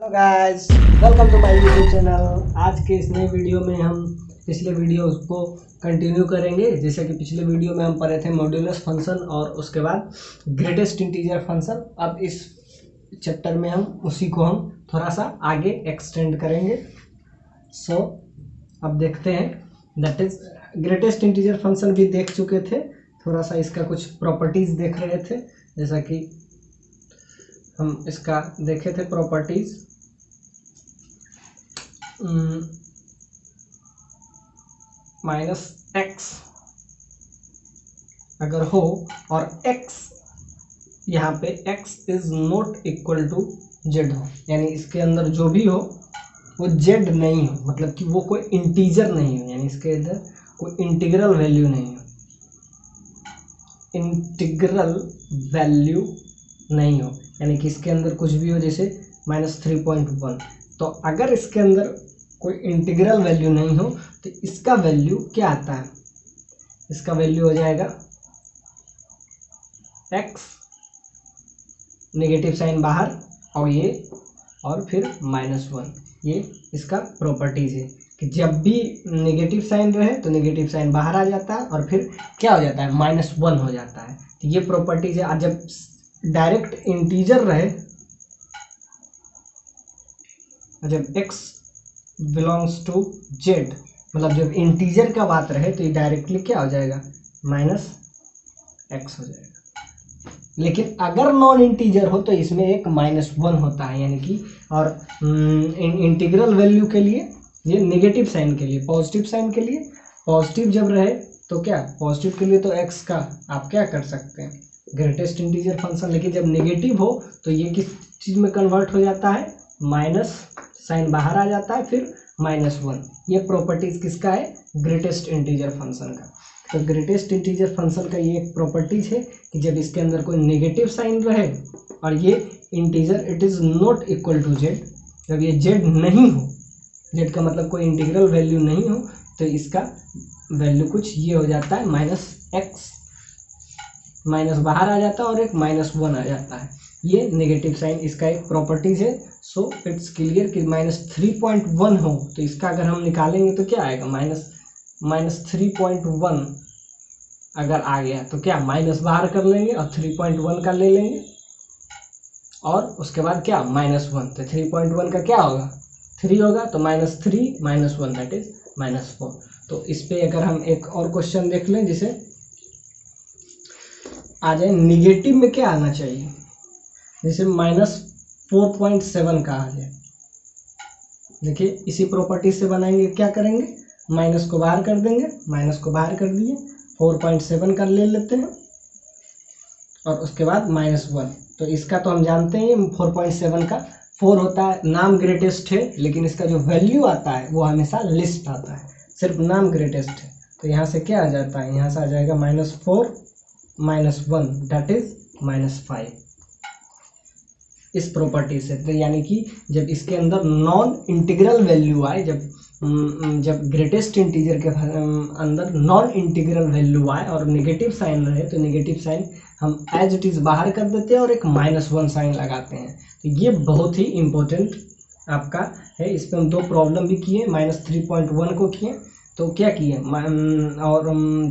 Hello guys, welcome to my YouTube channel. आज के इस नए वीडियो में हम पिछले वीडियो को कंटिन्यू करेंगे। जैसे कि पिछले वीडियो में हम पढ़े थे मॉड्यूलस फंक्शन और उसके बाद ग्रेटेस्ट इंटीजर फंक्शन। अब इस चैप्टर में हम उसी को हम थोड़ा सा आगे एक्सटेंड करेंगे। सो अब देखते हैं, that is greatest integer function भी देख चुके थे, थोड़ा सा इसका कुछ प्रॉपर्टीज़ देख रहे थे। जैसा कि हम इसका देखे थे प्रॉपर्टीज़, -x अगर हो और x यहाँ पे x is not equal to z हो, यानी इसके अंदर जो भी हो वो z नहीं हो, मतलब कि वो कोई इंटीजर नहीं हो, यानी इसके अंदर कोई इंटीग्रल वैल्यू नहीं हो, इंटीग्रल वैल्यू नहीं हो, यानी कि इसके अंदर कुछ भी हो, जैसे -3.1। तो अगर इसके अंदर कोई इंटीग्रल वैल्यू नहीं हो तो इसका वैल्यू क्या आता है, इसका वैल्यू हो जाएगा x, नेगेटिव साइन बाहर और ये और फिर -1। ये इसका प्रॉपर्टीज है कि जब भी नेगेटिव साइन रहे तो नेगेटिव साइन बाहर आ जाता है और फिर क्या हो जाता है, -1 हो जाता है। तो ये प्रॉपर्टीज है। जब डायरेक्ट इंटीजर रहे, जब x बिलोंग्स टू z, मतलब जब इंटीजर का बात रहे तो ये डायरेक्टली क्या हो जाएगा, -x हो जाएगा। लेकिन अगर नॉन इंटीजर हो तो इसमें एक -1 होता है, यानी कि और इंटीग्रल वैल्यू के लिए, ये नेगेटिव साइन के लिए, पॉजिटिव साइन के लिए, पॉजिटिव जब रहे तो क्या, पॉजिटिव के लिए तो x का आप क्या कर सकते हैं, ग्रेटेस्ट इंटीजर फंक्शन। लेकिन जब नेगेटिव हो तो ये किस चीज़ में कन्वर्ट हो जाता है, माइनस साइन बाहर आ जाता है, फिर -1। ये प्रॉपर्टीज किसका है, ग्रेटेस्ट इंटीजर फंक्शन का। तो ग्रेटेस्ट इंटीजर फंक्शन का ये एक प्रॉपर्टीज है कि जब इसके अंदर कोई नेगेटिव साइन रहे और ये integer it is not equal to z, जब ये z नहीं हो, z का मतलब कोई इंटीग्रल वैल्यू नहीं हो, तो इसका वैल्यू कुछ ये हो जाता है, -x, माइनस बाहर आ जाता है और एक -1 आ जाता है। ये नेगेटिव साइन इसका एक प्रॉपर्टीज है। सो इट्स क्लियर कि -3.1 हो तो इसका अगर हम निकालेंगे तो क्या आएगा, -3.1 अगर आ गया तो क्या, माइनस बाहर कर लेंगे और 3.1 का ले लेंगे और उसके बाद क्या, -1। तो 3.1 का क्या होगा, 3 होगा, तो -3 -1 दैट इज -4। तो इस पे अगर हम एक और क्वेश्चन देख लें, जिसे आ जाए निगेटिव में क्या आना चाहिए, जैसे -4.7 का आ जाए। देखिए इसी प्रॉपर्टी से बनाएंगे, क्या करेंगे, माइनस को बाहर कर देंगे, माइनस को बाहर कर दिए, 4.7 का ले लेते हैं और उसके बाद -1। तो इसका तो हम जानते हैं 4.7 का 4 होता है, नाम ग्रेटेस्ट है, लेकिन इसका जो वैल्यू आता है वो हमेशा लिस्ट आता है, सिर्फ नाम ग्रेटेस्ट है। तो यहाँ से क्या आ जाता है, यहाँ से आ जाएगा -4 -1 दैट इज -5, इस प्रॉपर्टी से। तो यानी कि जब इसके अंदर नॉन इंटीग्रल वैल्यू आए, जब ग्रेटेस्ट इंटीजर के अंदर नॉन इंटीग्रल वैल्यू आए और नेगेटिव साइन रहे तो नेगेटिव साइन हम एज इट इज़ बाहर कर देते हैं और एक -1 साइन लगाते हैं। तो ये बहुत ही इम्पोर्टेंट आपका है। इस पर हम 2 प्रॉब्लम भी किए, -3.1 को किए तो क्या किए, और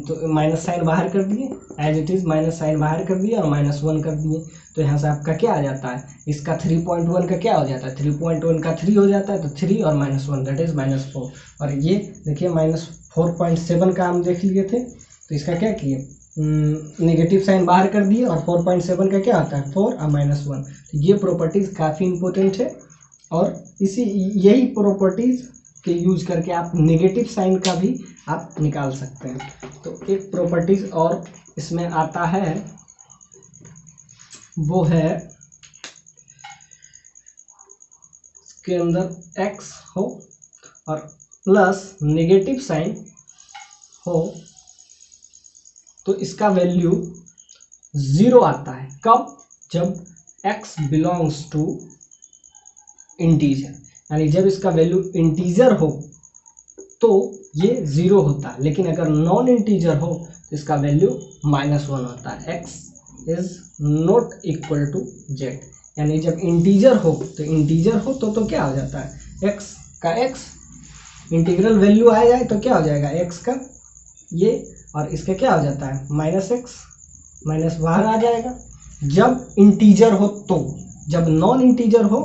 तो माइनस साइन बाहर कर दिए, as it is minus sign बाहर कर दिए और -1 कर दिए। तो यहाँ से आपका क्या आ जाता है, इसका 3.1 का क्या हो जाता है, 3.1 का 3 हो जाता है, तो 3 और -1 दैट इज -4। और ये देखिए -4.7 का हम देख लिए थे, तो इसका क्या किए, नेगेटिव साइन बाहर कर दिए और 4.7 का क्या आता है, 4 और -1। तो ये प्रॉपर्टीज़ काफ़ी इंपॉर्टेंट है और यही प्रॉपर्टीज़ के यूज करके आप नेगेटिव साइन का भी आप निकाल सकते हैं। तो एक प्रॉपर्टीज और इसमें आता है, वो है इसके अंदर x हो और प्लस नेगेटिव साइन हो तो इसका वैल्यू 0 आता है। कब, जब x बिलोंग्स टू इंटीजर, यानी जब इसका वैल्यू इंटीजर हो तो ये 0 होता है, लेकिन अगर नॉन इंटीजर हो तो इसका वैल्यू -1 होता है। x is not equal to z, यानी जब इंटीजर हो तो इंटीजर हो तो क्या हो जाता है एक्स का एक्स, इंटीग्रल वैल्यू आ जाए तो क्या हो जाएगा एक्स का ये, और इसका क्या हो जाता है माइनस एक्स, माइनस बाहर आ जाएगा जब इंटीजर हो तो। जब नॉन इंटीजर हो,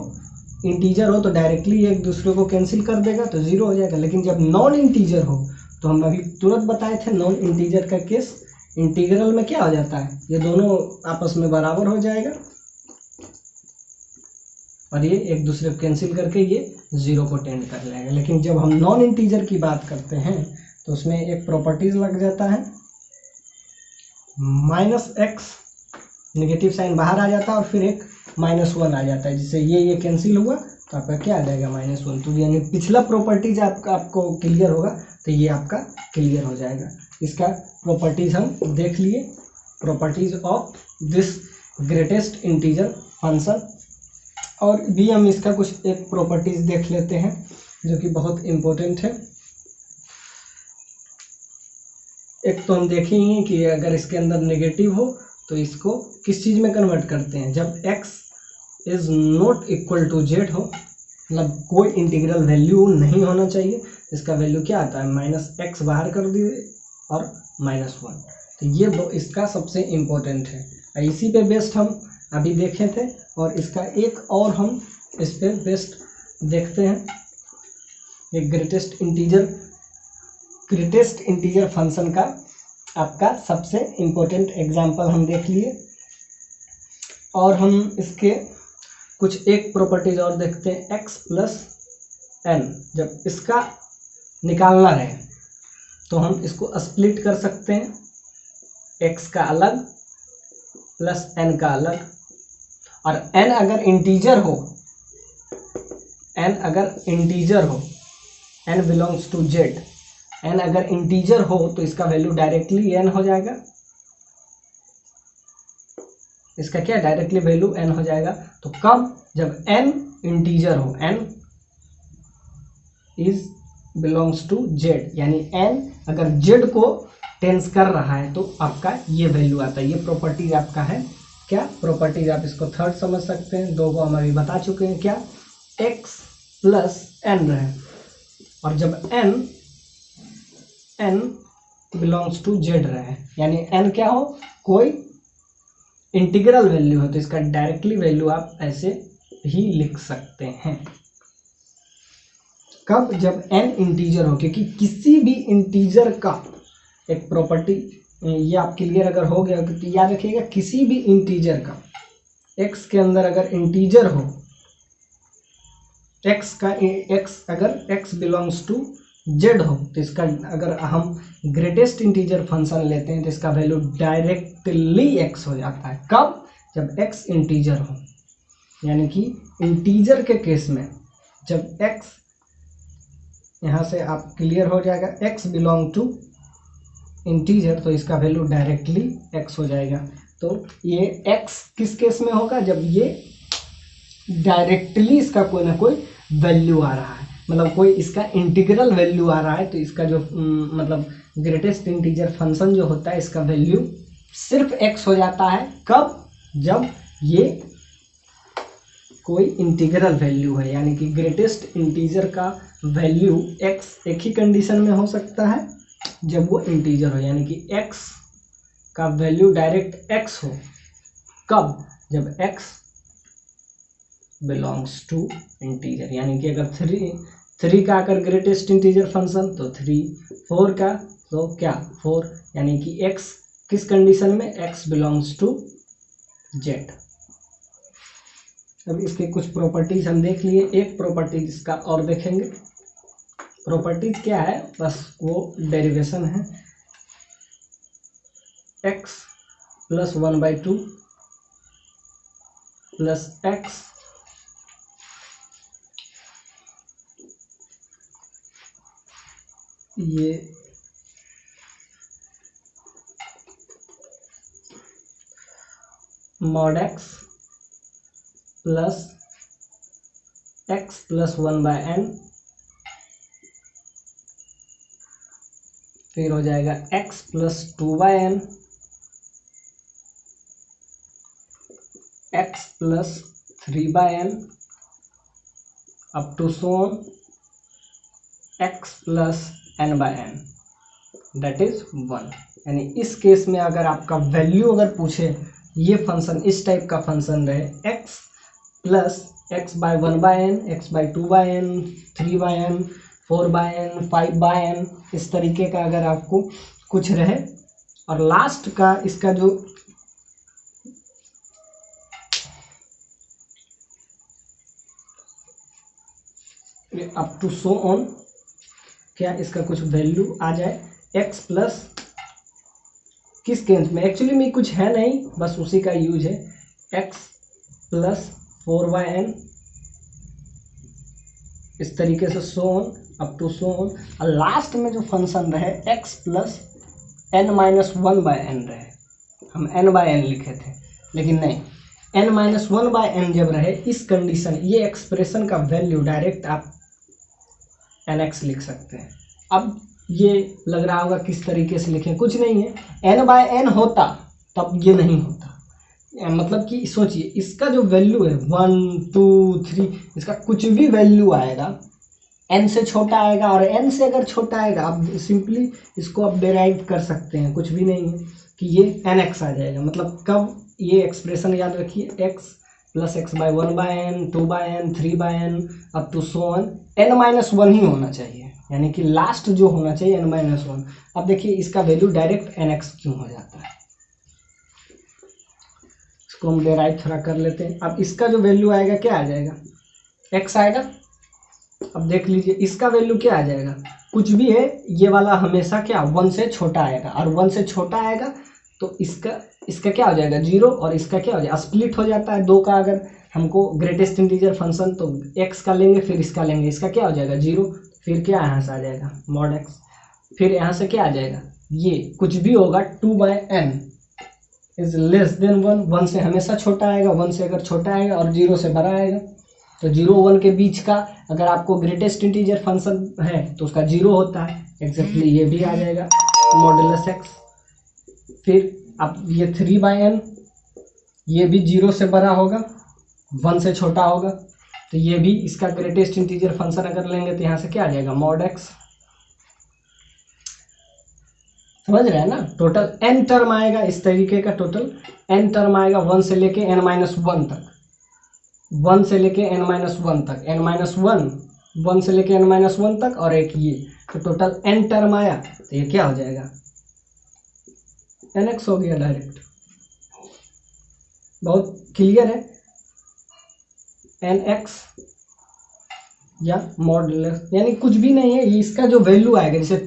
इंटीजर हो तो डायरेक्टली एक दूसरे को कैंसिल कर देगा तो जीरो हो जाएगा, लेकिन जब नॉन इंटीजर हो तो हम अभी तुरंत बताए थे नॉन इंटीजर का केस, इंटीग्रल में क्या हो जाता है ये दोनों आपस में बराबर हो जाएगा और ये एक दूसरे को कैंसिल करके ये जीरो को टेंड कर लेगा। लेकिन जब हम नॉन इंटीजर की बात करते हैं तो उसमें एक प्रॉपर्टीज लग जाता है माइनस एक्स, नेगेटिव साइन बाहर आ जाता है और फिर एक माइनस वन आ जाता है, जिससे ये कैंसिल हुआ तो आपका क्या आ जाएगा माइनस वन। तो यानी पिछला प्रॉपर्टीज आपको क्लियर होगा तो ये आपका क्लियर हो जाएगा। इसका प्रॉपर्टीज हम देख लिए, properties of this greatest integer function. और भी हम इसका कुछ एक प्रॉपर्टीज देख लेते हैं जो कि बहुत इम्पोर्टेंट है। एक तो हम देखेंगे कि अगर इसके अंदर नेगेटिव हो तो इसको किस चीज़ में कन्वर्ट करते हैं, जब x is not equal to Z हो, मतलब कोई इंटीग्रल वैल्यू नहीं होना चाहिए, इसका वैल्यू क्या आता है माइनस एक्स बाहर कर दिए और माइनस वन। तो ये इसका सबसे इम्पोर्टेंट है, इसी पे बेस्ड हम अभी देखे थे। और इसका एक और हम इस पे बेस्ड देखते हैं, एक ग्रेटेस्ट इंटीजर फंक्शन का आपका सबसे इम्पोर्टेंट एग्जाम्पल हम देख लिए। और हम इसके कुछ एक प्रॉपर्टीज और देखते हैं, x प्लस एन, जब इसका निकालना रहे तो हम इसको स्प्लिट कर सकते हैं, x का अलग प्लस n का अलग, और n अगर इंटीजर हो, n belongs to z, n अगर इंटीजर हो तो इसका वैल्यू डायरेक्टली n हो जाएगा, इसका क्या डायरेक्टली वैल्यू n हो जाएगा। तो कब, जब n इंटीजर हो, n is belongs to z, यानी n अगर z को टेंस कर रहा है तो आपका ये वैल्यू आता है। ये प्रॉपर्टीज आपका है क्या, प्रॉपर्टीज आप इसको थर्ड समझ सकते हैं, दो को हम अभी बता चुके हैं क्या, x प्लस n रहे और जब n बिलोंग्स टू z रहे, यानी n क्या हो, कोई इंटीग्रल वैल्यू हो तो इसका डायरेक्टली वैल्यू आप ऐसे ही लिख सकते हैं। कब, जब n इंटीजर हो, क्योंकि किसी भी इंटीजर का एक प्रॉपर्टी, ये आप क्लियर अगर हो गया तो याद रखिएगा, किसी भी इंटीजर का x के अंदर अगर इंटीजर हो, अगर x बिलोंग्स टू z हो तो इसका, अगर हम ग्रेटेस्ट इंटीजर फंक्शन लेते हैं तो इसका वैल्यू डायरेक्टली x हो जाता है। कब, जब x इंटीजर हो, यानी कि इंटीजर के केस में जब x, यहाँ से आप क्लियर हो जाएगा, x बिलोंग टू इंटीजर तो इसका वैल्यू डायरेक्टली x हो जाएगा। तो ये x किस केस में होगा, जब ये डायरेक्टली इसका कोई ना कोई वैल्यू आ रहा है, मतलब कोई इसका इंटीग्रल वैल्यू आ रहा है, तो इसका जो मतलब ग्रेटेस्ट इंटीजर फंक्शन जो होता है इसका वैल्यू सिर्फ x हो जाता है। कब, जब ये कोई इंटीग्रल वैल्यू है, यानी कि ग्रेटेस्ट इंटीजर का वैल्यू x एक ही कंडीशन में हो सकता है, जब वो इंटीजर हो, यानी कि x का वैल्यू डायरेक्ट x हो। कब, जब x बिलोंग्स टू इंटीजर, यानी कि अगर थ्री का अगर ग्रेटेस्ट इंटीजर फंक्शन तो 3, 4 का तो क्या 4, यानी कि x किस कंडीशन में, x बिलोंग्स टू z। अब इसके कुछ प्रॉपर्टीज हम देख लिए, एक प्रॉपर्टीज इसका और देखेंगे। प्रॉपर्टीज क्या है, बस वो डेरिवेशन है, x प्लस 1/2 प्लस x ये मॉड x प्लस 1/n, फिर हो जाएगा x plus 2/n, x plus 3/n up to so on x plus n/n that is 1। यानी इस केस में अगर आपका वैल्यू अगर पूछे, ये फंक्शन इस टाइप का फंक्शन रहे x plus x/1/n, x/2/n, 3/n, 4/n, 5/n, इस तरीके का अगर आपको कुछ रहे और लास्ट का इसका जो अप टू सो ऑन क्या इसका कुछ वैल्यू आ जाए x प्लस किस केस में, एक्चुअली में कुछ है नहीं, बस उसी का यूज है, x प्लस 4/n इस तरीके से so on up to so on, और लास्ट में जो फंक्शन रहे x प्लस n-1/n रहे। हम n/n लिखे थे लेकिन नहीं, n-1/n जब रहे इस कंडीशन, ये एक्सप्रेशन का वैल्यू डायरेक्ट आप nx लिख सकते हैं। अब ये लग रहा होगा किस तरीके से लिखें, कुछ नहीं है, n/n होता तब ये नहीं होता, मतलब कि सोचिए इसका जो वैल्यू है 1 2 3, इसका कुछ भी वैल्यू आएगा n से छोटा आएगा, और n से अगर छोटा आएगा आप सिंपली इसको आप डेराइव कर सकते हैं, कुछ भी नहीं है कि ये nx आ जाएगा। मतलब कब ये एक्सप्रेशन याद रखिए, x plus x/1/n, 2/n, 3/n up to so on n-1 ही होना चाहिए, यानी कि लास्ट जो होना चाहिए n-1। अब देखिए इसका वैल्यू डायरेक्ट nx क्यों हो जाता है, इसको हम डेराइव थोड़ा कर लेते हैं। अब इसका जो वैल्यू आएगा क्या आ जाएगा, x आएगा। अब देख लीजिए इसका वैल्यू क्या आ जाएगा, कुछ भी है, ये वाला हमेशा क्या 1 से छोटा आएगा, और 1 से छोटा आएगा तो इसका क्या हो जाएगा 0, और इसका क्या हो जाएगा, स्प्लिट हो जाता है दो का। अगर हमको ग्रेटेस्ट इंटीजर फंक्शन तो x का लेंगे फिर इसका लेंगे, इसका क्या हो जाएगा 0, फिर क्या यहाँ से आ जाएगा मॉड x, फिर यहाँ से क्या आ जाएगा, ये कुछ भी होगा 2/n इज लेस देन 1, 1 से हमेशा छोटा आएगा, 1 से अगर छोटा आएगा और 0 से बड़ा आएगा, तो 0-1 के बीच का अगर आपको ग्रेटेस्ट इंटीजर फंक्शन है तो उसका 0 होता है, एग्जैक्टली ये भी आ जाएगा मॉडुलस x। फिर अब ये 3/n ये भी 0 से बड़ा होगा, 1 से छोटा होगा, तो ये भी इसका ग्रेटेस्ट इंटीजर फंक्शन अगर लेंगे तो यहाँ से क्या आ जाएगा मॉड x। समझ रहे हैं ना, टोटल n टर्म आएगा इस तरीके का, टोटल n टर्म आएगा 1 से लेके n-1 तक, 1 से लेके n-1 तक, n-1 1 से लेके n-1 तक, और एक ये, तो टोटल n टर्म आया, तो ये क्या हो जाएगा nx हो गया डायरेक्ट। बहुत क्लियर है, nx या मॉडुलस, यानी कुछ भी नहीं है, ये इसका जो वैल्यू आएगा, जैसे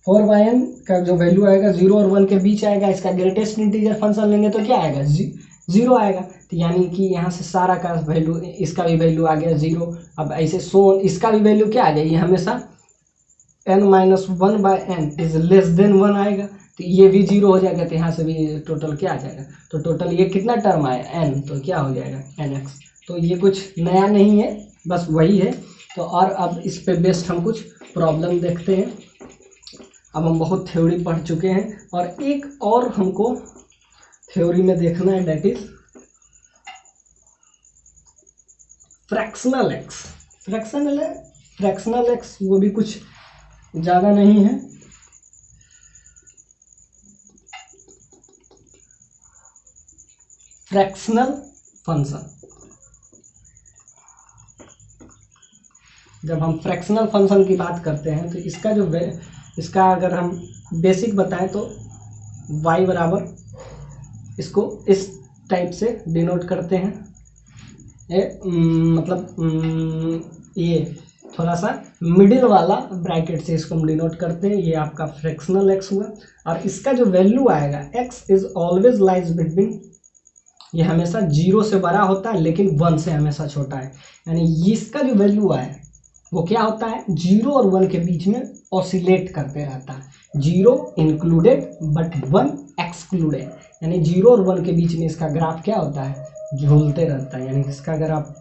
4/n का जो वैल्यू आएगा 0 और 1 के बीच आएगा, इसका ग्रेटेस्ट इंटीजर फंक्शन लेंगे तो क्या आएगा 0 आएगा, तो यानी कि यहाँ से सारा का वैल्यू, इसका भी वैल्यू आ गया 0। अब ऐसे सो इसका भी वैल्यू क्या आ जाएगी, हमेशा n-1/n इज लेस देन 1 आएगा, तो ये भी 0 हो जाएगा, तो यहाँ से भी टोटल क्या आ जाएगा, तो टोटल ये कितना टर्म आया n, तो क्या हो जाएगा nx। तो ये कुछ नया नहीं है, बस वही है। तो और अब इस पे बेस्ड हम कुछ प्रॉब्लम देखते हैं। अब हम बहुत थ्योरी पढ़ चुके हैं, और एक और हमको थ्योरी में देखना है, that is fractional X. Fractional X वो भी कुछ ज़्यादा नहीं है, फ्रैक्शनल फंक्शन। जब हम फ्रैक्शनल फंक्शन की बात करते हैं तो इसका अगर हम बेसिक बताएं तो y बराबर, इसको इस टाइप से डिनोट करते हैं, ये थोड़ा सा मिडिल वाला ब्रैकेट से इसको हम डिनोट करते हैं, ये आपका फ्रैक्शनल एक्स हुआ। और इसका जो वैल्यू आएगा x is always lies between, ये हमेशा 0 से बड़ा होता है लेकिन 1 से हमेशा छोटा है, यानी इसका जो वैल्यू आए वो क्या होता है 0 और 1 के बीच में ऑसिलेट करते रहता है, 0 इंक्लूडेड बट 1 एक्सक्लूडेड, यानी 0 और 1 के बीच में इसका ग्राफ क्या होता है झूलते रहता है। यानी इसका अगर आप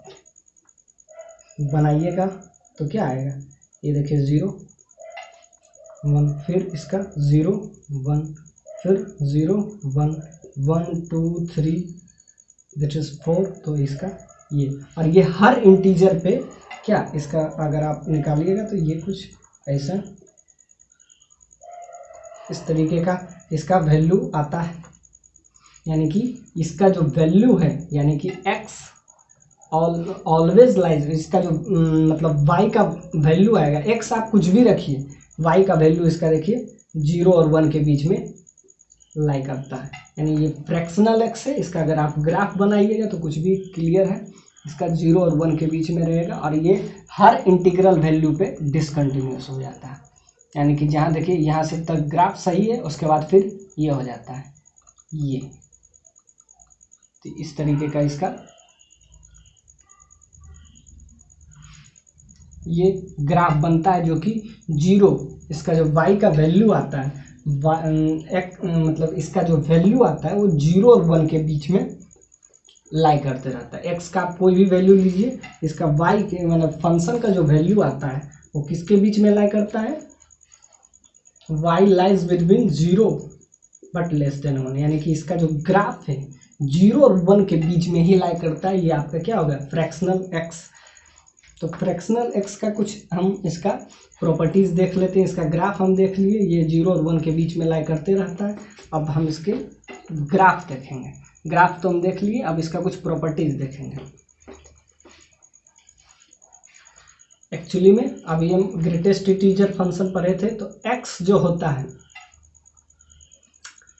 बनाइएगा तो क्या आएगा, ये देखिए 0 1, फिर इसका 0 1, फिर 0 1 1 2 3 दिस इज 4, तो इसका ये, और ये हर इंटीजर पे क्या इसका अगर आप निकालिएगा तो ये कुछ ऐसा इस तरीके का इसका वैल्यू आता है, यानी कि इसका जो वैल्यू है यानी कि x ऑलवेज लाइज, इसका जो मतलब y का वैल्यू आएगा, x आप कुछ भी रखिए, y का वैल्यू इसका देखिए 0 और 1 के बीच में लाई करता है, यानी ये फ्रैक्शनल x है। इसका अगर आप ग्राफ बनाइएगा तो कुछ भी क्लियर है, इसका 0 और 1 के बीच में रहेगा और ये हर इंटीग्रल वैल्यू पे डिसकंटिन्यूस हो जाता है, यानी कि जहाँ देखिए यहाँ से तक ग्राफ सही है, उसके बाद फिर ये हो जाता है ये, तो इस तरीके का इसका ये ग्राफ बनता है, जो कि 0, इसका जो y का वैल्यू आता है मतलब इसका जो वैल्यू आता है वो 0 और 1 के बीच में लाई करते रहता है। x का आप कोई भी वैल्यू लीजिए, इसका y के मतलब फंक्शन का जो वैल्यू आता है वो किसके बीच में लाई करता है, y lies between 0 but less than 1, यानी कि इसका जो ग्राफ है 0 और 1 के बीच में ही लाई करता है। ये आपका क्या होगा, फ्रैक्शनल x। तो फ्रैक्शनल x का कुछ हम इसका प्रॉपर्टीज़ देख लेते हैं। इसका ग्राफ हम देख लिए, ये 0 और 1 के बीच में लाई करते रहता है। अब हम इसके ग्राफ देखेंगे, ग्राफ तो हम देख लिए, अब इसका कुछ प्रॉपर्टीज़ देखेंगे। एक्चुअली में अभी हम ग्रेटेस्ट इंटीजर फंक्शन पढ़े थे, तो x जो होता है,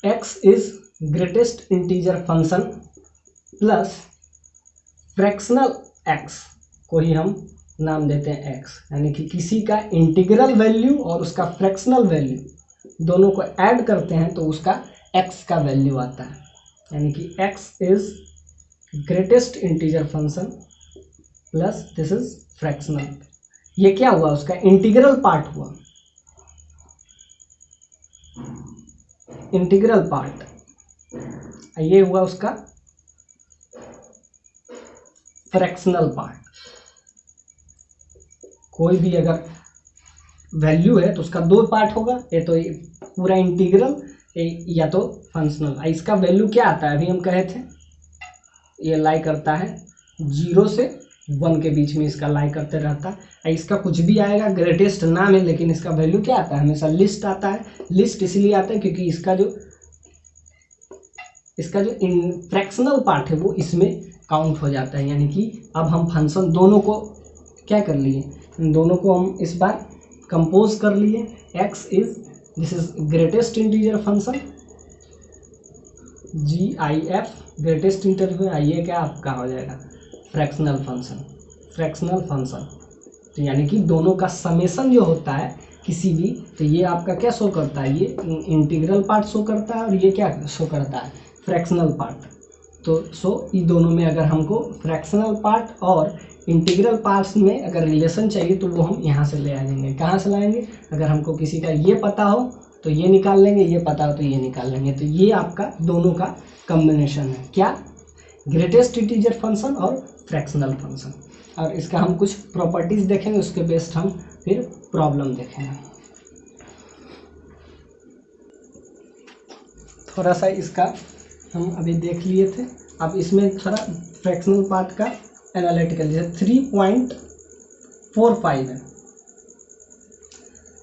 x is greatest integer function plus fractional x को ही हम नाम देते हैं x, यानी कि किसी का इंटीग्रल वैल्यू और उसका फ्रैक्शनल वैल्यू दोनों को ऐड करते हैं तो उसका x का वैल्यू आता है, यानी कि x is greatest integer function plus this is fractional. ये क्या हुआ, उसका इंटीग्रल पार्ट हुआ, इंटीग्रल पार्ट, ये हुआ उसका फ्रैक्शनल पार्ट। कोई भी अगर वैल्यू है तो उसका दो पार्ट होगा, ये तो पूरा इंटीग्रल या तो फंक्शनल। इसका वैल्यू क्या आता है, अभी हम कहे थे ये लाई करता है 0 से 1 के बीच में, इसका लाई करते रहता है। इसका कुछ भी आएगा, ग्रेटेस्ट नाम है, लेकिन इसका वैल्यू क्या आता है, हमेशा लिस्ट आता है। लिस्ट इसलिए आता है क्योंकि इसका जो फ्रैक्शनल पार्ट है वो इसमें काउंट हो जाता है, यानी कि अब हम फंक्शन दोनों को क्या कर लिए, दोनों को हम इस बार कंपोज कर लिए। x is this is greatest integer function GIF, greatest integer, ये क्या आपका हो जाएगा फ्रैक्शनल फंक्शन, फ्रैक्शनल फंक्शन। तो यानी कि दोनों का समेशन जो होता है किसी भी, तो ये आपका क्या शो करता है, ये इंटीग्रल पार्ट शो करता है और ये क्या शो करता है, फ्रैक्शनल पार्ट। तो ये दोनों में अगर हमको फ्रैक्शनल पार्ट और इंटीग्रल पार्ट्स में अगर रिलेशन चाहिए तो वो हम यहाँ से ले आएंगे। कहाँ से लाएंगे, अगर हमको किसी का ये पता हो तो ये निकाल लेंगे, ये पता हो तो ये निकाल लेंगे। तो ये आपका दोनों का कॉम्बिनेशन है, क्या, ग्रेटेस्ट इंटीजर फंक्शन और फ्रैक्शनल फंक्शन। और इसका हम कुछ प्रॉपर्टीज देखेंगे, उसके बेस्ड हम फिर प्रॉब्लम देखेंगे। थोड़ा सा इसका हम अभी देख लिए थे, अब इसमें थोड़ा फ्रैक्शनल पार्ट का एनालिटिकल, जैसे 3.45 है।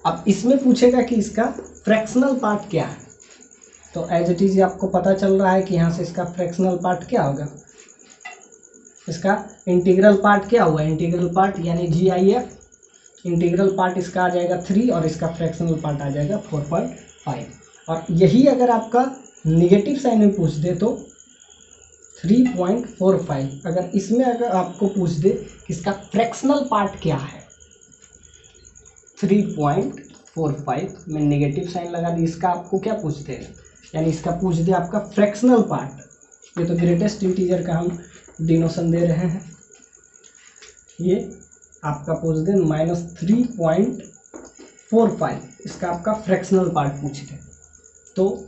अब इसमें पूछेगा कि इसका फ्रैक्शनल पार्ट क्या है, तो एज इट इज आपको पता चल रहा है कि यहाँ से इसका फ्रैक्शनल पार्ट क्या होगा, इसका इंटीग्रल पार्ट क्या हुआ, इंटीग्रल पार्ट यानी GIF, इंटीग्रल पार्ट इसका आ जाएगा 3 और इसका फ्रैक्शनल पार्ट आ जाएगा 4.5। और यही अगर आपका निगेटिव साइन में पूछ दे तो 3.45, अगर इसमें अगर आपको पूछ दे कि इसका फ्रैक्शनल पार्ट क्या है, 3.45 में नेगेटिव साइन लगा दी, इसका आपको क्या पूछते हैं, यानी इसका पूछ दे आपका फ्रैक्शनल पार्ट, ये तो ग्रेटेस्ट इंटीजर का हम डिनोशन दे रहे हैं, ये आपका पूछ दे -3.45, इसका आपका फ्रैक्शनल पार्ट पूछ दे, तो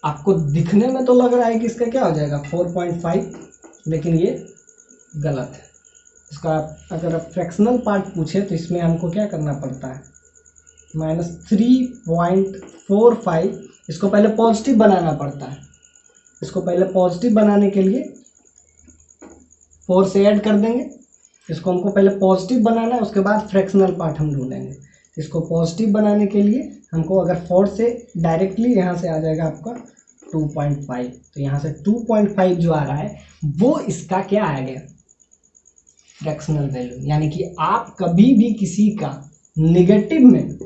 आपको दिखने में तो लग रहा है कि इसका क्या हो जाएगा 4.5, लेकिन ये गलत है। इसका अगर फ्रैक्शनल पार्ट पूछे तो इसमें हमको क्या करना पड़ता है, -3.45, इसको पहले पॉजिटिव बनाना पड़ता है। इसको पहले पॉजिटिव बनाने के लिए 4 से ऐड कर देंगे। इसको हमको पहले पॉजिटिव बनाना है, उसके बाद फ्रैक्शनल पार्ट हम ढूंढेंगे। इसको पॉजिटिव बनाने के लिए हमको अगर 4 से डायरेक्टली यहाँ से आ जाएगा आपका 2.5, तो यहाँ से 2.5 जो आ रहा है वो इसका क्या आ गया, फ्रैक्शनल वैल्यू। यानी कि आप कभी भी किसी का निगेटिव में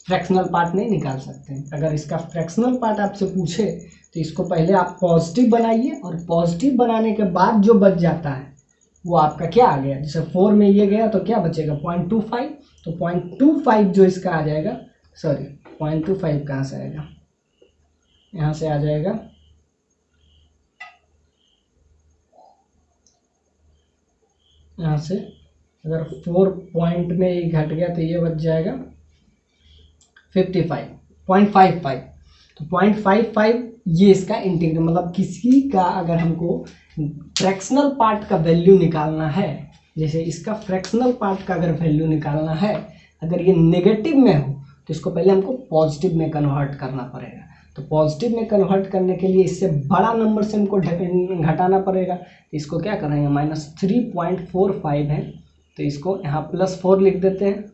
फ्रैक्शनल पार्ट नहीं निकाल सकते। अगर इसका फ्रैक्शनल पार्ट आपसे पूछे तो इसको पहले आप पॉजिटिव बनाइए, और पॉजिटिव बनाने के बाद जो बच जाता है वो आपका क्या आ गया, जैसे 4 में ये गया तो क्या बचेगा 0.25, तो 0.25 जो इसका आ जाएगा, सॉरी 0.25 कहाँ से आएगा, यहाँ से आ जाएगा, यहाँ से अगर 4 पॉइंट में ये घट गया तो ये बच जाएगा 55.55, तो 0.55 ये इसका इंटीग्रल, मतलब किसी का अगर हमको फ्रैक्शनल पार्ट का वैल्यू निकालना है, जैसे इसका फ्रैक्शनल पार्ट का अगर वैल्यू निकालना है, अगर ये नेगेटिव में हो तो इसको पहले हमको पॉजिटिव में कन्वर्ट करना पड़ेगा। तो पॉजिटिव में कन्वर्ट करने के लिए इससे बड़ा नंबर से हमको घटाना पड़ेगा। तो इसको क्या करेंगे, -3.45 है, तो इसको यहाँ +4 लिख देते हैं।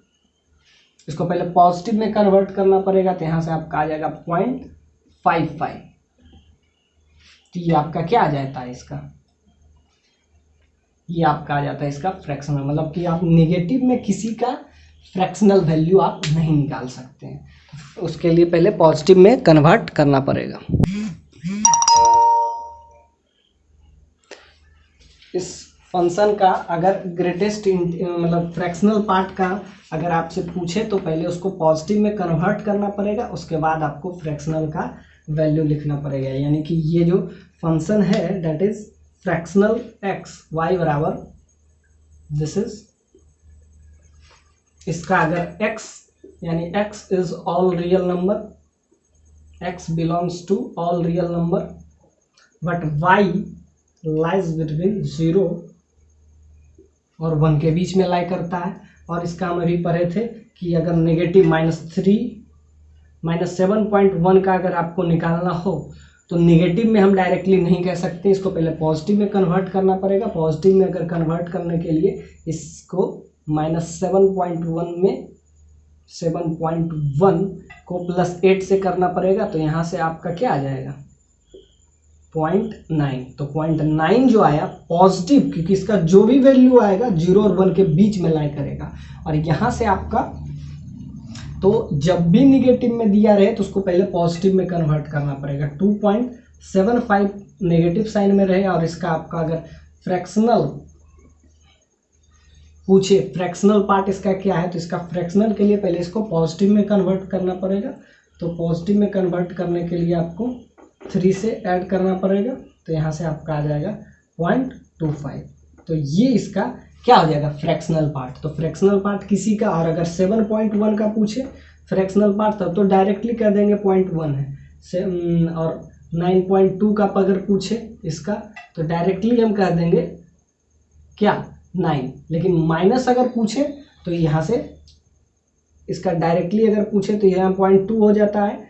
इसको पहले पॉजिटिव में कन्वर्ट करना पड़ेगा, तो यहाँ से आपका आ जाएगा 0.55, तो ये आपका क्या आ जाता है, इसका ये आपका आ जाता है इसका फ्रैक्शनल, मतलब कि आप नेगेटिव में किसी का फ्रैक्शनल वैल्यू आप नहीं निकाल सकते हैं, उसके लिए पहले पॉजिटिव में कन्वर्ट करना पड़ेगा। इस फंक्शन का अगर ग्रेटेस्ट मतलब फ्रैक्शनल पार्ट का अगर आपसे पूछे तो पहले उसको पॉजिटिव में कन्वर्ट करना पड़ेगा, उसके बाद आपको फ्रैक्शनल का वैल्यू लिखना पड़ेगा। यानी कि ये जो फंक्शन है that is fractional X Y बराबर, दिस इज, इसका अगर x यानी x is all real number, x belongs to all real number, but y lies between 0 और 1 के बीच में लाई करता है। और इसका हम अभी पढ़े थे कि अगर नेगेटिव -7.1 का अगर आपको निकालना हो तो नेगेटिव में हम डायरेक्टली नहीं कह सकते, इसको पहले पॉजिटिव में कन्वर्ट करना पड़ेगा। पॉजिटिव में अगर कन्वर्ट करने के लिए इसको -7.1 में 7.1 को +8 से करना पड़ेगा, तो यहाँ से आपका क्या आ जाएगा 0.9। तो 0.9 जो आया पॉजिटिव, क्योंकि इसका जो भी वैल्यू आएगा 0 और 1 के बीच में लाई करेगा। और यहाँ से आपका, तो जब भी निगेटिव में दिया रहे तो उसको पहले पॉजिटिव में कन्वर्ट करना पड़ेगा। 2.75 नेगेटिव साइन में रहे, और इसका आपका अगर फ्रैक्शनल पूछे, फ्रैक्शनल पार्ट इसका क्या है, तो इसका फ्रैक्शनल के लिए पहले इसको पॉजिटिव में कन्वर्ट करना पड़ेगा। तो पॉजिटिव में कन्वर्ट करने के लिए आपको 3 से ऐड करना पड़ेगा, तो यहाँ से आपका आ जाएगा 0.25। तो ये इसका क्या हो जाएगा फ्रैक्शनल पार्ट। तो फ्रैक्शनल पार्ट किसी का, और अगर 7.1 का पूछे फ्रैक्शनल पार्ट तब तो डायरेक्टली कर देंगे 0.1 है, और 9.2 का अगर पूछे इसका तो डायरेक्टली हम कह देंगे क्या 9। लेकिन माइनस अगर पूछे तो यहाँ से इसका डायरेक्टली अगर पूछे तो यहाँ 0.2 हो जाता है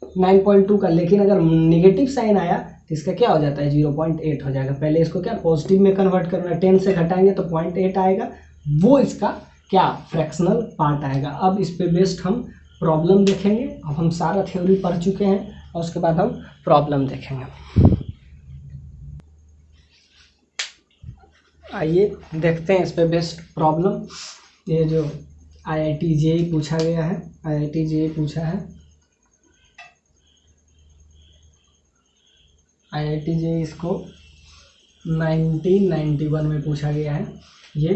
9.2 का। लेकिन अगर नेगेटिव साइन आया तो इसका क्या हो जाता है 0.8 हो जाएगा। पहले इसको क्या पॉजिटिव में कन्वर्ट करना है, 10 से घटाएंगे तो 0.8 आएगा, वो इसका क्या फ्रैक्शनल पार्ट आएगा। अब इस पे बेस्ड हम प्रॉब्लम देखेंगे। अब हम सारा थ्योरी पढ़ चुके हैं और उसके बाद हम प्रॉब्लम देखेंगे। आइए देखते हैं इस पे बेस्ड प्रॉब्लम। ये जो IIT JEE पूछा गया है, IIT JEE पूछा है, IIT JEE इसको 1991 में पूछा गया है। ये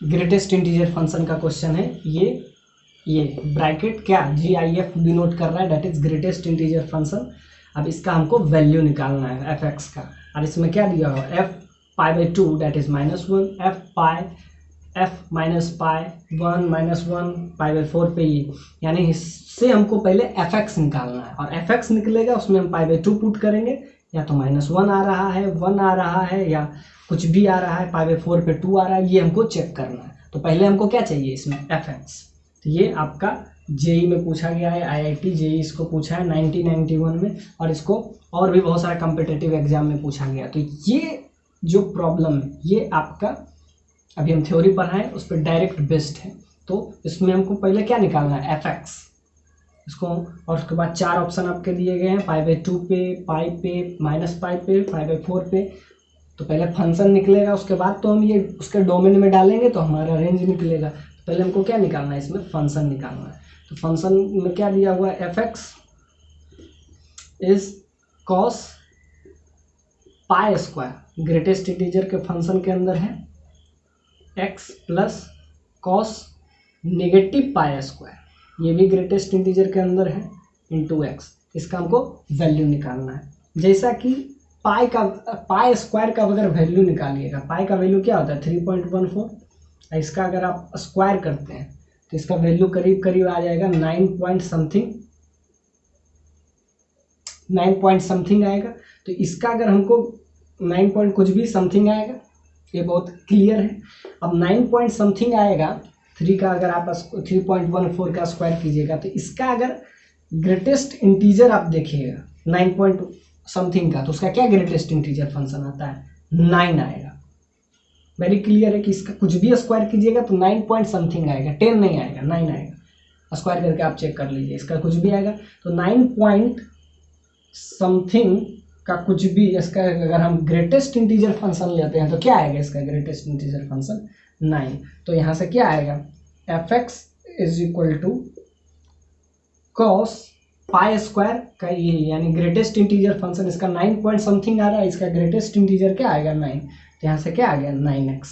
ग्रेटेस्ट इंटीजर फंक्शन का क्वेश्चन है। ये ब्रैकेट क्या GIF डिनोट कर रहा है, that is greatest integer function. अब इसका हमको वैल्यू निकालना है fx का, और इसमें क्या दिया हुआ f π/2 दैट इज -1, f -1 π/4 पे ये, यानी इससे हमको पहले fx निकालना है। और fx निकलेगा उसमें हम π/2 पुट करेंगे, या तो -1 आ रहा है, 1 आ रहा है, या कुछ भी आ रहा है, π/4 पे 2 आ रहा है, ये हमको चेक करना है। तो पहले हमको क्या चाहिए इसमें fx। तो ये आपका JEE में पूछा गया है, IIT JEE इसको पूछा है 1991 में, और इसको और भी बहुत सारा कॉम्पिटिटिव एग्जाम में पूछा गया। तो ये जो प्रॉब्लम है ये आपका अभी हम थ्योरी पढ़ाएं उस पर डायरेक्ट बेस्ड है। तो इसमें हमको पहले क्या निकालना है, एफ एक्स इसको, और उसके बाद 4 ऑप्शन आपके दिए गए हैं, π/2 पे, पाई पे, -π पे, π/4 पे। तो पहले फंक्शन निकलेगा, उसके बाद तो हम ये उसके डोमेन में डालेंगे तो हमारा रेंज निकलेगा। तो पहले हमको क्या निकालना है, इसमें फंक्शन निकालना है। तो फंक्शन में क्या दिया हुआ है, F X is cos pi square, greatest integer के फंक्शन के अंदर है x plus cos negative pi square, ये भी ग्रेटेस्ट इंटीजर के अंदर है, इंटू एक्स। इसका हमको वैल्यू निकालना है। जैसा कि पाई स्क्वायर का अगर वैल्यू निकालिएगा, पाई का वैल्यू क्या होता है 3.14, इसका अगर आप स्क्वायर करते हैं तो इसका वैल्यू करीब करीब आ जाएगा 9 पॉइंट समथिंग आएगा। तो इसका अगर हमको 9 पॉइंट कुछ भी समथिंग आएगा, ये बहुत क्लियर है। अब 9 पॉइंट समथिंग आएगा, 3 का अगर आप 3.14 का स्क्वायर कीजिएगा तो इसका अगर ग्रेटेस्ट इंटीजर आप देखिएगा 9 पॉइंट समथिंग का, तो उसका क्या ग्रेटेस्ट इंटीजर फंक्शन आता है, 9 आएगा। वेरी क्लियर है कि इसका कुछ भी स्क्वायर कीजिएगा तो 9 पॉइंट समथिंग आएगा, 10 नहीं आएगा, 9 आएगा। स्क्वायर करके आप चेक कर लीजिए, इसका कुछ भी आएगा तो 9 पॉइंट समथिंग का कुछ भी, इसका अगर हम ग्रेटेस्ट इंटीजर फंक्शन लेते हैं तो क्या आएगा, इसका ग्रेटेस्ट इंटीजर फंक्शन 9। तो यहाँ से क्या आएगा, F X is equal to cos pi square का ये, यानी ग्रेटेस्ट इंटीजर फंक्शन इसका 9 पॉइंट समथिंग आ रहा है, इसका ग्रेटेस्ट इंटीजर क्या आएगा 9। तो यहाँ से क्या आ गया 9x।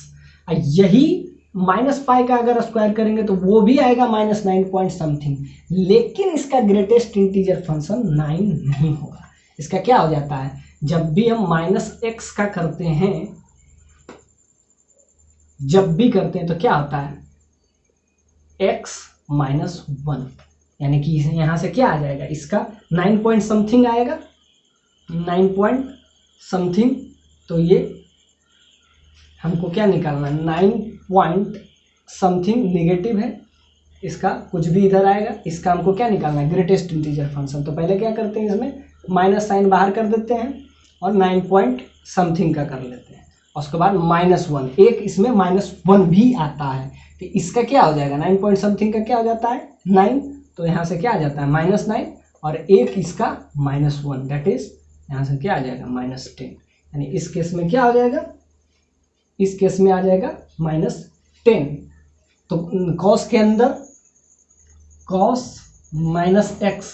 यही -π का अगर स्क्वायर करेंगे तो वो भी आएगा -9 पॉइंट समथिंग, लेकिन इसका ग्रेटेस्ट इंटीजर फंक्शन 9 नहीं होगा। इसका क्या हो जाता है, जब भी हम -x का करते हैं, जब भी करते हैं तो क्या होता है x -1, यानी कि यहाँ से क्या आ जाएगा, इसका 9 पॉइंट समथिंग आएगा, 9 पॉइंट समथिंग। तो ये हमको क्या निकालना है, 9 पॉइंट समथिंग नेगेटिव है, इसका कुछ भी इधर आएगा, इसका हमको क्या निकालना है, ग्रेटेस्ट इंटीजर फंक्शन। तो पहले क्या करते हैं, इसमें माइनस साइन बाहर कर देते हैं और 9 पॉइंट समथिंग का कर लेते हैं, और उसके बाद -1, एक इसमें -1 भी आता है। तो इसका क्या हो जाएगा, 9 पॉइंट समथिंग का क्या हो जाता है 9, तो यहाँ से क्या आ जाता है -9, और एक इसका -1, दैट इज यहाँ से क्या आ जाएगा -10। यानी इस केस में क्या हो जाएगा, इस केस में आ जाएगा -10। तो कॉस के अंदर cos -x,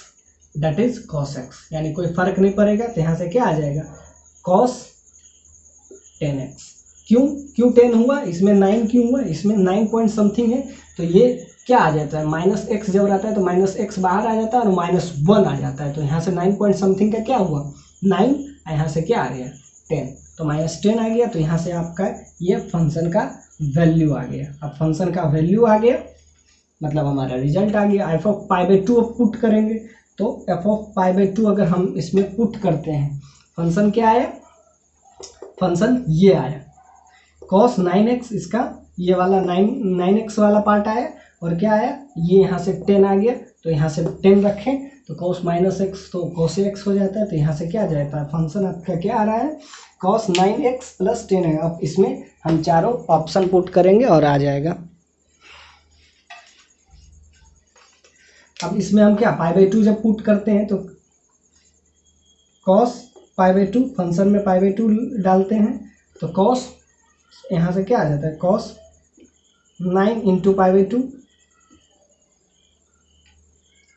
that is cos x, यानी कोई फर्क नहीं पड़ेगा। तो यहाँ से क्या आ जाएगा कॉस 10x। क्यों 10 हुआ, इसमें 9 क्यों हुआ, इसमें 9 पॉइंट समथिंग है, तो ये क्या आ जाता है, -x जब रहता है तो -x बाहर आ जाता है और -1 आ जाता है। तो यहाँ से 9 पॉइंट समथिंग का क्या हुआ 9, यहाँ से क्या आ गया 10, तो -10 आ गया। तो यहाँ से आपका ये फंक्शन का वैल्यू आ गया। अब फंक्शन का वैल्यू आ गया मतलब हमारा रिजल्ट आ गया। f ऑफ π/2 अब पुट करेंगे, तो f ऑफ π/2 अगर हम इसमें पुट करते हैं, फंक्शन क्या आया, फंक्शन ये आया cos 9x, इसका ये वाला 9x वाला पार्ट आया, और क्या आया, ये यहाँ से 10 आ गया। तो यहाँ से 10 रखें तो cos -x तो cos x हो जाता है। तो यहाँ से क्या आ जाता है, फंक्शन आपका क्या आ रहा है cos 9x प्लस 10 है। अब इसमें हम चारों ऑप्शन पुट करेंगे और आ जाएगा। अब इसमें हम क्या π/2 जब पुट करते हैं तो cos π/2, फंक्शन में π/2 डालते हैं तो cos यहाँ से क्या आ जाता है cos 9 इंटू π/2,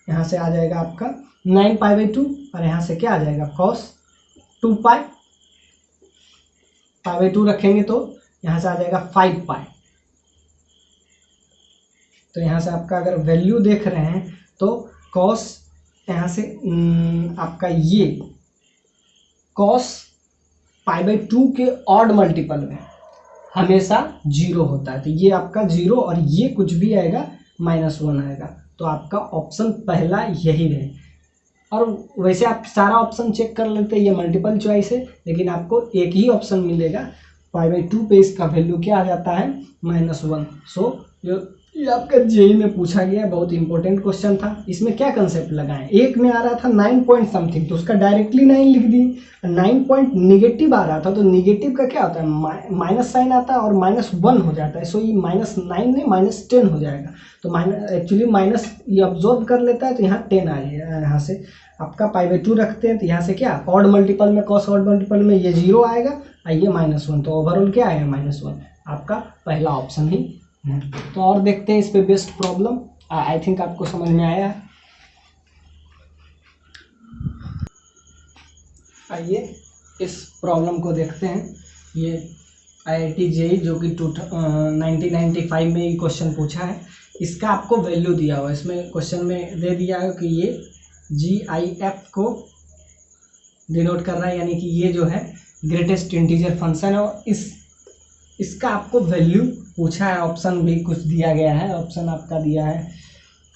यहाँ से आ जाएगा आपका 9 π/2, और यहाँ से क्या आ जाएगा cos 2π, π/2 रखेंगे तो यहाँ से आ जाएगा 5π। तो यहाँ से आपका अगर वैल्यू देख रहे हैं तो cos यहाँ से आपका ये cos π/2 के ऑड मल्टीपल में हमेशा 0 होता है। तो ये आपका 0 और ये कुछ भी आएगा -1 आएगा। तो आपका ऑप्शन पहला यही है। और वैसे आप सारा ऑप्शन चेक कर लेते हैं, ये मल्टीपल चॉइस है, लेकिन आपको एक ही ऑप्शन मिलेगा π/2 पे इसका वैल्यू क्या आ जाता है -1। सो ये आपका जेई में पूछा गया, बहुत इंपॉर्टेंट क्वेश्चन था। इसमें क्या कंसेप्ट लगाएं, एक में आ रहा था 9 पॉइंट समथिंग तो उसका डायरेक्टली 9 लिख दी, 9 पॉइंट निगेटिव आ रहा था तो निगेटिव का क्या होता है, माइनस साइन आता है और -1 हो जाता है, सो ये -9 नहीं -10 हो जाएगा। तो एक्चुअली माइनस ये ऑब्जॉर्व कर लेता है तो यहाँ 10 आ जाएगा। यहाँ से आपका π/2 रखते हैं तो यहाँ से क्या ऑड मल्टीपल में, कॉस ऑड मल्टीपल में ये 0 आएगा और ये -1, तो ओवरऑल क्या आएगा -1, आपका पहला ऑप्शन ही है। तो और देखते हैं इस पे बेस्ट प्रॉब्लम, आई थिंक आपको समझ में आया। आइए इस प्रॉब्लम को देखते हैं। ये IIT JEE जो कि 1995 में ये क्वेश्चन पूछा है, इसका आपको वैल्यू दिया हुआ है, इसमें क्वेश्चन में दे दिया है कि ये GIF को डिनोट कर रहा है, यानी कि ये जो है ग्रेटेस्ट इंटीजर फंक्शन है और इसका आपको वैल्यू पूछा है। ऑप्शन भी कुछ दिया गया है, ऑप्शन आपका दिया है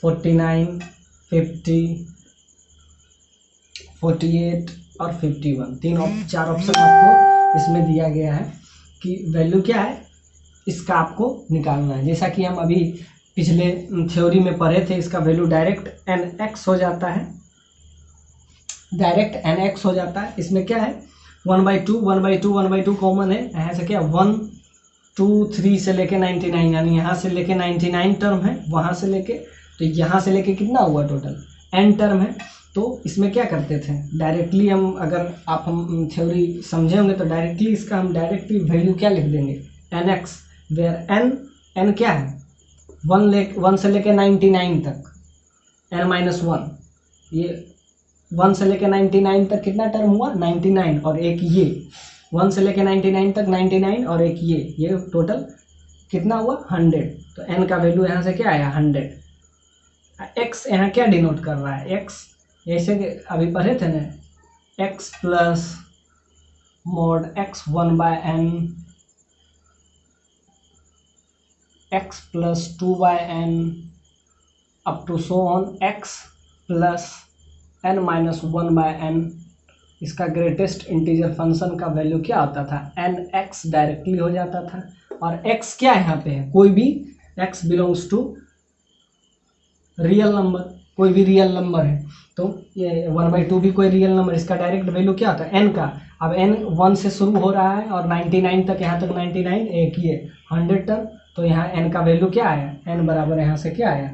49, 50, 48 और 51, 4 ऑप्शन आपको इसमें दिया गया है कि वैल्यू क्या है इसका आपको निकालना है। जैसा कि हम अभी पिछले थ्योरी में पढ़े थे, इसका वैल्यू डायरेक्ट nx हो जाता है, डायरेक्ट nx हो जाता है। इसमें क्या है 1/2 कॉमन है, यहाँ से क्या 1, 2, 3 से लेके 99, यानी यहाँ से लेके 99 टर्म है, वहाँ से लेके तो यहाँ से लेके कितना हुआ टोटल n टर्म है। तो इसमें क्या करते थे डायरेक्टली हम, अगर हम थ्योरी समझे होंगे तो डायरेक्टली इसका हम डायरेक्टली वैल्यू क्या लिख देंगे nx, वेयर n क्या है 1 से लेके 99 तक, n-1, ये 1 से लेके 99 तक कितना टर्म हुआ 99 और एक ये 1 से लेके 99 तक 99 और एक ये टोटल कितना हुआ 100। तो n का वैल्यू यहाँ से क्या आया 100। x यहाँ क्या डिनोट कर रहा है, x ऐसे अभी पढ़े थे ना, x plus mod x 1/n, x plus 2/n up to so on x plus n-1/n। इसका ग्रेटेस्ट इंटीजर फंक्शन का वैल्यू क्या होता था nx डायरेक्टली हो जाता था। और x क्या यहाँ पे है, कोई भी x belongs to real number, कोई भी रियल नंबर है, तो ये 1/2 भी कोई रियल नंबर, इसका डायरेक्ट वैल्यू क्या होता है n का। अब n 1 से शुरू हो रहा है और 99 तक, यहाँ तक 99, एक ये 100 टर्म, तो यहाँ n का वैल्यू क्या आया, n बराबर यहाँ से क्या आया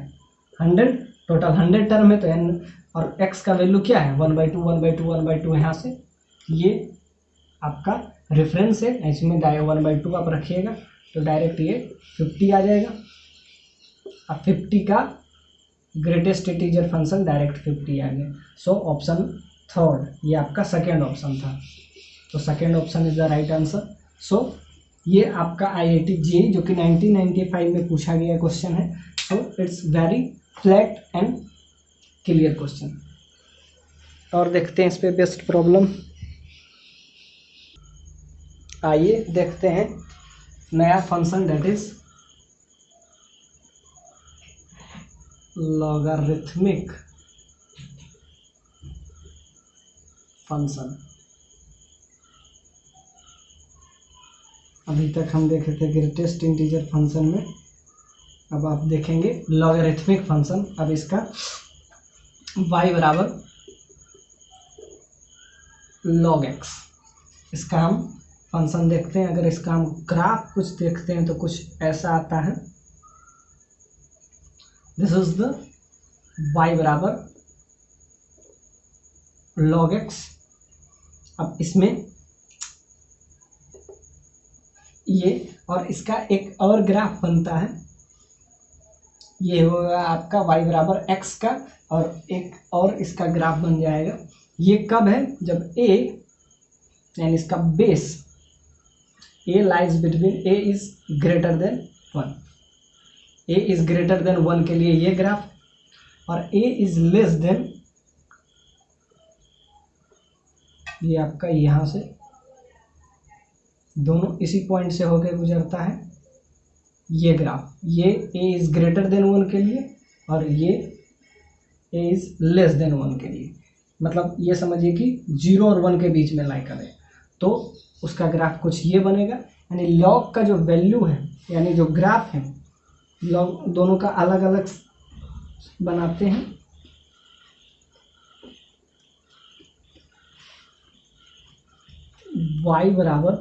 100, टोटल 100 टर्म है तो n, और x का वैल्यू क्या है 1/2 यहाँ से, ये आपका रेफरेंस है, इसमें 1/2 आप रखिएगा तो डायरेक्ट ये 50 आ जाएगा। अब 50 का ग्रेटेस्ट इंटीजर फंक्शन डायरेक्ट 50 आ गया। सो ऑप्शन थर्ड, ये आपका सेकेंड ऑप्शन था, तो second option is the right answer. So ये आपका IIT JEE जो कि 1995 में पूछा गया क्वेश्चन है। So it's very flat and clear question. और देखते हैं इस पे बेस्ट प्रॉब्लम। आइए देखते हैं नया function, that is logarithmic function. अभी तक हम देखे थे ग्रेटेस्ट इंटीजर फंक्शन में, अब आप देखेंगे लॉगरिथमिक फंक्शन। अब इसका y बराबर log x, इसका हम फंक्शन देखते हैं। अगर इसका हम ग्राफ कुछ देखते हैं तो कुछ ऐसा आता है, दिस इज द y बराबर log x। अब इसमें ये और इसका एक और ग्राफ बनता है, ये होगा आपका y बराबर x का, और एक और इसका ग्राफ बन जाएगा। ये कब है, जब a यानी इसका base a lies between a is greater than 1, a is greater than 1 के लिए ये ग्राफ, और a इज लेस देन, ये आपका यहाँ से दोनों इसी पॉइंट से होकर गुजरता है ये ग्राफ, ये a इज ग्रेटर देन 1 के लिए और ये a इज लेस देन 1 के लिए। मतलब ये समझिए कि 0 और 1 के बीच में लाई करे, तो उसका ग्राफ कुछ ये बनेगा। यानी लॉग का जो वैल्यू है, यानी जो ग्राफ है लॉग दोनों का अलग अलग बनाते हैं। y बराबर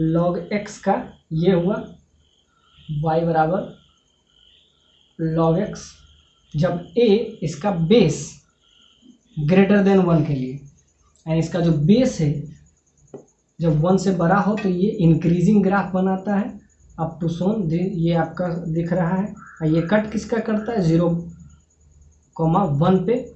log x का ये हुआ y बराबर log x, जब a इसका बेस ग्रेटर देन 1 के लिए, यानी इसका जो बेस है जब 1 से बड़ा हो तो ये इंक्रीजिंग ग्राफ बनाता है अप टू सोन, ये आपका दिख रहा है। और ये कट किसका करता है 0,1 पे,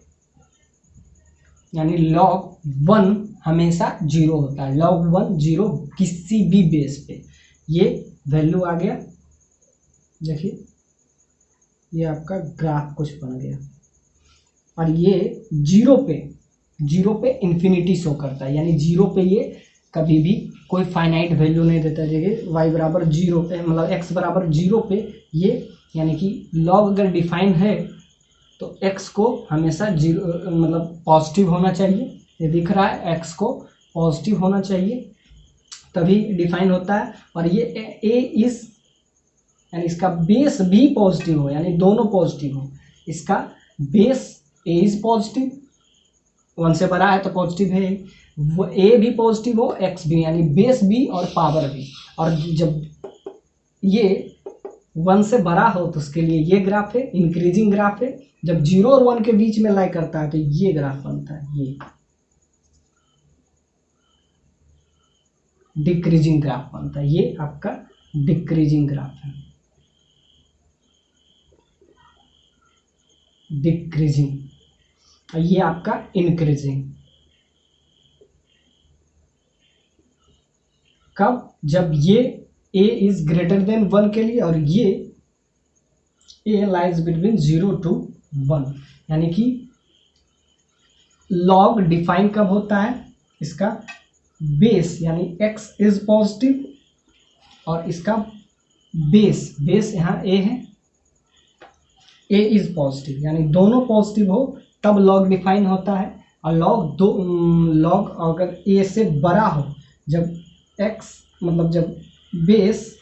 यानी log 1 हमेशा 0 होता है, log 1 0 किसी भी बेस पे। ये वैल्यू आ गया, देखिए ये आपका ग्राफ कुछ बन गया। और ये 0 पे इन्फिनिटी शो करता है, यानी 0 पे ये कभी भी कोई फाइनाइट वैल्यू नहीं देता। देखिए y बराबर 0 पे, मतलब x बराबर 0 पे ये, यानी कि log अगर डिफाइन है तो x को हमेशा 0 मतलब पॉजिटिव होना चाहिए। ये दिख रहा है x को पॉजिटिव होना चाहिए तभी डिफाइन होता है। और ये a इज, यानी इसका बेस भी पॉजिटिव हो, यानी दोनों पॉजिटिव हो। इसका बेस a इज पॉजिटिव, 1 से बड़ा है तो पॉजिटिव है, वो a भी पॉजिटिव हो x भी, यानी बेस भी और पावर भी। और जब ये 1 से बड़ा हो तो उसके लिए ये ग्राफ है, इंक्रीजिंग ग्राफ है। जब 0 और 1 के बीच में लाई करता है तो ये ग्राफ बनता है, ये डिक्रीजिंग ग्राफ बनता है। ये आपका डिक्रीजिंग ग्राफ है, डिक्रीजिंग। ये आपका इंक्रीजिंग। कब? जब ये a इज ग्रेटर देन 1 के लिए और ये a लाइज बिटवीन 0 to 1, यानी कि log डिफाइन कब होता है, इसका बेस यानी x इज पॉजिटिव और इसका बेस यहाँ a है, a इज पॉजिटिव, यानी दोनों पॉजिटिव हो तब log डिफाइन होता है। और log अगर a से बड़ा हो, जब x मतलब जब बेस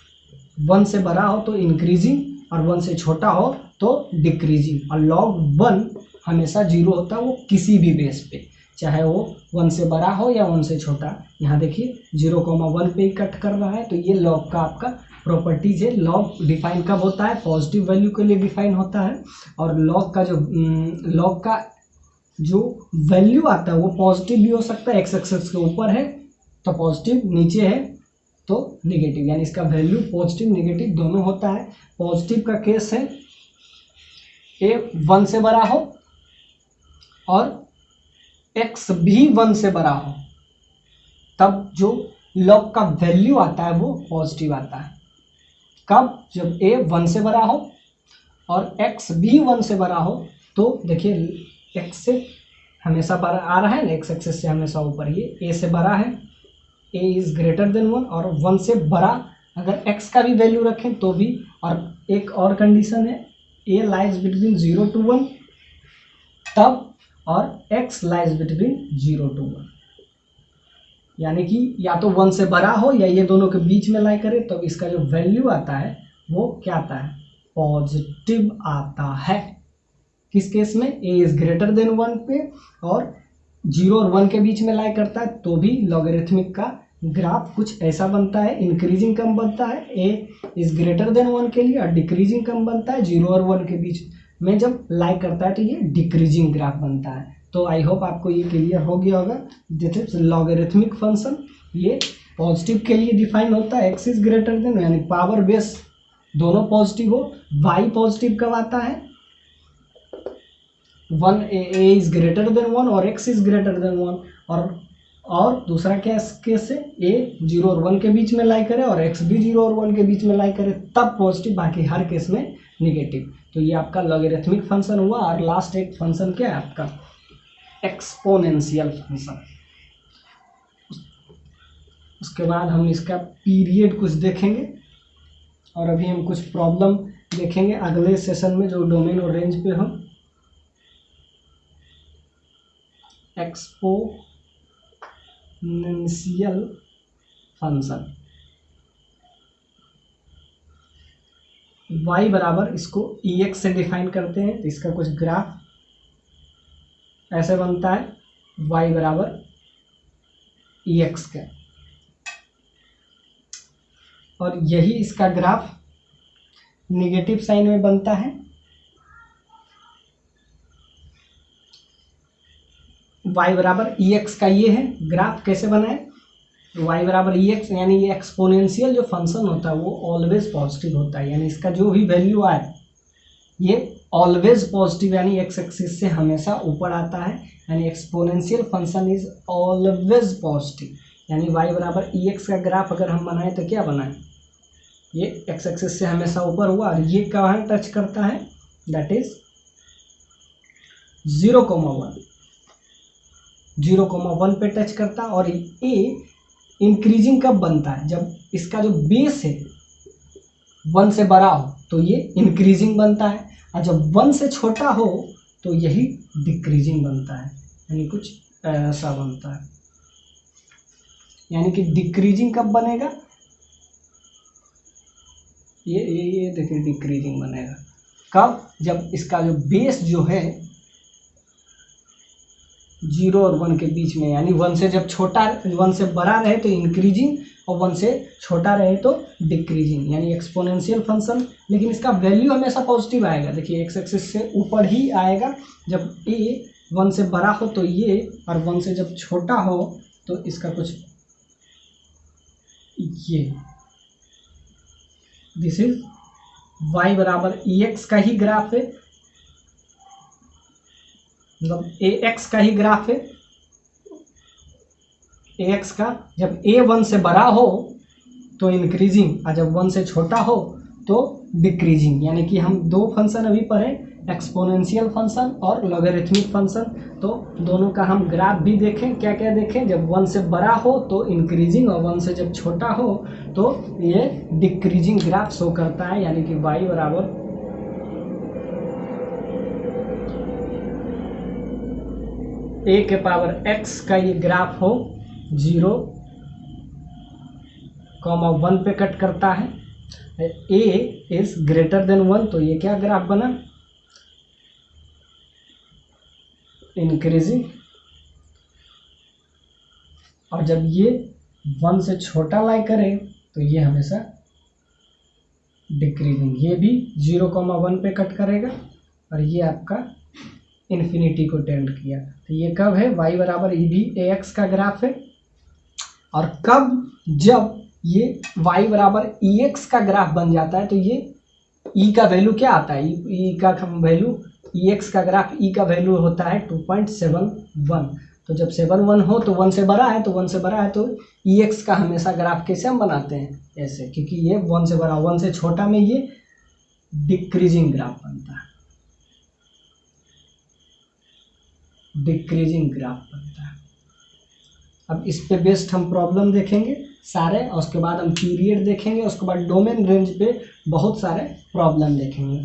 1 से बड़ा हो तो इंक्रीजिंग और 1 से छोटा हो तो डिक्रीजिंग। और log 1 हमेशा 0 होता है, वो किसी भी बेस पे, चाहे वो 1 से बड़ा हो या 1 से छोटा। यहाँ देखिए 0,1 पे ही कट कर रहा है, तो ये log का आपका प्रॉपर्टीज है। log डिफाइन कब होता है, पॉजिटिव वैल्यू के लिए डिफाइन होता है। और log का जो वैल्यू आता है वो पॉजिटिव भी हो सकता है, एक्स एक्सिस के ऊपर है तो पॉजिटिव, नीचे है तो नेगेटिव, यानी इसका वैल्यू पॉजिटिव नेगेटिव दोनों होता है। पॉजिटिव का केस है a 1 से बड़ा हो और x भी 1 से बड़ा हो, तब जो log का वैल्यू आता है वो पॉजिटिव आता है। कब? जब a 1 से बड़ा हो और x भी 1 से बड़ा हो। तो देखिए x से हमेशा बड़ा आ रहा है ना, x एक्सिस से हमेशा ऊपर, ये a से बड़ा है, a इज ग्रेटर देन 1, और 1 से बड़ा अगर x का भी वैल्यू रखें तो भी। और एक और कंडीशन है, a लाइज बिटवीन 0 to 1 तब, और x लाइज बिटवीन 0 to 1, यानी कि या तो 1 से बड़ा हो या ये दोनों के बीच में लाई करे, तो इसका जो वैल्यू आता है वो क्या आता है, पॉजिटिव आता है। किस केस में? a इज ग्रेटर देन 1 पे और 0 और 1 के बीच में लाई करता है तो भी लॉगरिथमिक का ग्राफ कुछ ऐसा बनता है, इंक्रीजिंग कम बनता है a इज ग्रेटर देन 1 के लिए, और डिक्रीजिंग कम बनता है 0 और 1 के बीच में जब लाई करता है तो ये डिक्रीजिंग ग्राफ बनता है। तो आई होप आपको ये क्लियर हो गया होगा। दिस इज लॉगरिथमिक फंक्शन, ये पॉजिटिव के लिए डिफाइन होता है, x इज ग्रेटर देन, यानी पावर बेस दोनों पॉजिटिव हो। y पॉजिटिव कब आता है, 1 a इज ग्रेटर देन 1 और x इज ग्रेटर देन 1। और दूसरा क्या केस है, a 0 और 1 के बीच में लाई करे और x भी 0 और 1 के बीच में लाई करे तब पॉजिटिव, बाकी हर केस में निगेटिव। तो ये आपका लॉगरिथमिक फंक्शन हुआ। और लास्ट एक फंक्शन क्या है आपका, एक्सपोनेंशियल फंक्शन। उसके बाद हम इसका पीरियड कुछ देखेंगे और अभी हम कुछ प्रॉब्लम देखेंगे अगले सेशन में जो डोमेन और रेंज पे हम एक्सपोनेंशियल फंक्शन। y बराबर इसको ex से डिफाइन करते हैं, तो इसका कुछ ग्राफ ऐसे बनता है, y बराबर ex का, और यही इसका ग्राफ निगेटिव साइन में बनता है। y बराबर ex का ये है ग्राफ, कैसे बना है, y बराबर ex, यानी ये एक्सपोनेंशियल जो फंक्शन होता है वो ऑलवेज पॉजिटिव होता है, यानी इसका जो भी वैल्यू आए ये ऑलवेज पॉजिटिव, यानी एक्स एक्सिस से हमेशा ऊपर आता है, यानी exponential function is always positive. यानी y बराबर ex का ग्राफ अगर हम बनाएं तो क्या बनाएं, ये एक्स एक्सिस से हमेशा ऊपर हुआ, और ये कहाँ टच करता है, दैट इज 0,1, 0,1 पे टच करता है। और ए इंक्रीजिंग कब बनता है, जब इसका जो बेस है 1 से बड़ा हो तो ये इंक्रीजिंग बनता है, और जब 1 से छोटा हो तो यही डिक्रीजिंग बनता है, यानी कुछ ऐसा बनता है। यानी कि डिक्रीजिंग कब बनेगा, ये देखिए डिक्रीजिंग बनेगा कब, जब इसका जो बेस जो है 0 और 1 के बीच में, यानी 1 से जब छोटा 1 से बड़ा रहे तो इंक्रीजिंग, और 1 से छोटा रहे तो डिक्रीजिंग, यानी एक्सपोनेंशियल फंक्शन। लेकिन इसका वैल्यू हमेशा पॉजिटिव आएगा, देखिए एक्स एक्सिस से ऊपर ही आएगा, जब ए 1 से बड़ा हो तो ये, और 1 से जब छोटा हो तो इसका कुछ ये, दिस इज y बराबर ex का ही ग्राफ है, मतलब ax का ही ग्राफ है, ax का जब a 1 से बड़ा हो तो इंक्रीजिंग, और जब 1 से छोटा हो तो डिक्रीजिंग। यानी कि हम दो फंक्शन अभी पढ़े, एक्सपोनेंशियल फंक्शन और लॉगरिथमिक फंक्शन, तो दोनों का हम ग्राफ भी देखें, क्या क्या देखें, जब 1 से बड़ा हो तो इंक्रीजिंग, और 1 से जब छोटा हो तो ये डिक्रीजिंग ग्राफ शो करता है। यानी कि y बराबर a के पावर x का ये ग्राफ हो 0,1 पे कट करता है, a इज ग्रेटर देन 1, तो ये क्या ग्राफ बना, इंक्रीजिंग, और जब ये 1 से छोटा लाई करे तो ये हमेशा डिक्रीजिंग, ये भी 0,1 पे कट करेगा, और ये आपका इन्फिनिटी को टेंड किया। तो ये कब है, y बराबर ई भी ax का ग्राफ है, और कब, जब ये y बराबर ex का ग्राफ बन जाता है, तो ये e का वैल्यू क्या आता है, e का वैल्यू, ex का ग्राफ e का वैल्यू होता है 2.71, तो जब 71 हो तो 1 से बड़ा है, तो 1 से बड़ा है तो ex का हमेशा ग्राफ कैसे हम बनाते हैं, ऐसे, क्योंकि ये 1 से बड़ा, 1 से छोटा में ये डिक्रीजिंग ग्राफ बनता है, डिक्रीजिंग ग्राफ बनता है। अब इस पे बेस्ड हम प्रॉब्लम देखेंगे सारे, और उसके बाद हम पीरियड देखेंगे, उसके बाद डोमेन रेंज पे बहुत सारे प्रॉब्लम देखेंगे।